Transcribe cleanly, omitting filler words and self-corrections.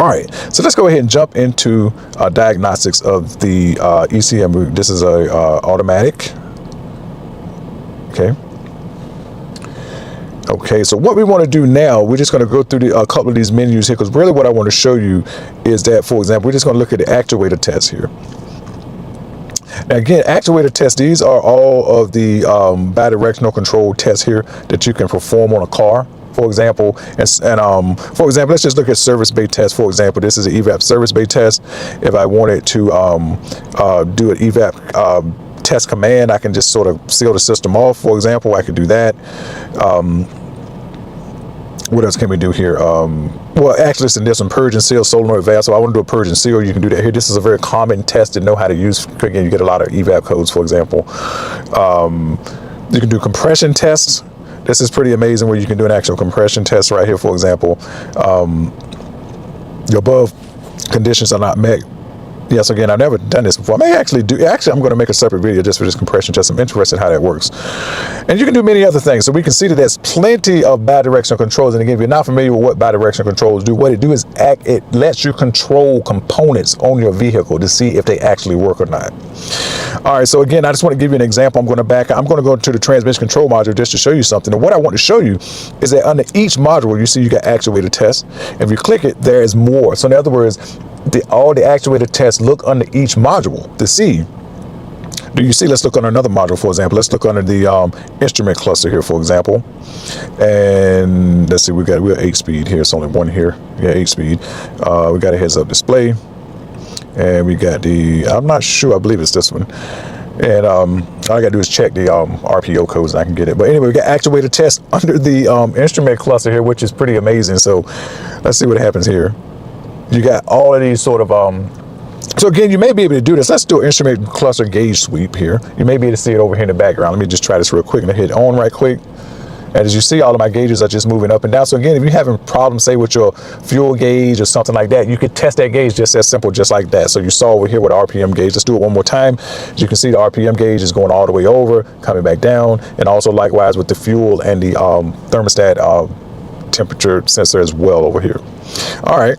All right, so let's go ahead and jump into diagnostics of the ECM. This is a automatic. Okay, so what we want to do now, we're just going to go through a couple of these menus here, because really what I want to show you is that, for example, we're just going to look at the actuator tests here. Now again, actuator tests, these are all of the bidirectional control tests here that you can perform on a car. For example, for example, let's just look at service bay test. For example, this is an evap service bay test. If I wanted to do an evap test command, I can just sort of seal the system off. For example, I could do that. What else can we do here? Well, actually, listen, there's some purge and seal solenoid valve. So I want to do a purge and seal. You can do that here. This is a very common test to know how to use. Again, you get a lot of evap codes, for example. You can do compression tests. This is pretty amazing, where you can do an actual compression test right here. For example, the above conditions are not met. Yes, again, I've never done this before. I may actually do. Actually, I'm going to make a separate video just for this compression test. I'm interested in how that works. And you can do many other things. So we can see that there's plenty of bidirectional controls. And again, if you're not familiar with what bidirectional controls do, what it do is it lets you control components on your vehicle to see if they actually work or not. All right, so again, I just want to give you an example. I'm going to go to the transmission control module just to show you something. And what I want to show you is that under each module, you see you got actuator tests. If you click it, there is more. So in other words, all the actuator tests look under each module to see. Do you see? Let's look under another module, for example. Let's look under the instrument cluster here, for example. And let's see, we're 8-speed here. It's only one here. Yeah, 8-speed. We got a heads-up display. And we got I'm not sure, I believe it's this one. And all I gotta do is check the RPO codes and I can get it. But anyway, we got actuator test under the instrument cluster here, which is pretty amazing. So let's see what happens here. You got all of these sort of so again, you may be able to do this. Let's do an instrument cluster gauge sweep here. You may be able to see it over here in the background. Let me just try this real quick and hit on right quick. And as you see, all of my gauges are just moving up and down. So again, if you're having problems, say with your fuel gauge or something like that, you could test that gauge just as simple, just like that. So you saw over here with the RPM gauge. Let's do it one more time. As you can see, the RPM gauge is going all the way over, coming back down. And also likewise with the fuel and the thermostat temperature sensor as well over here. All right.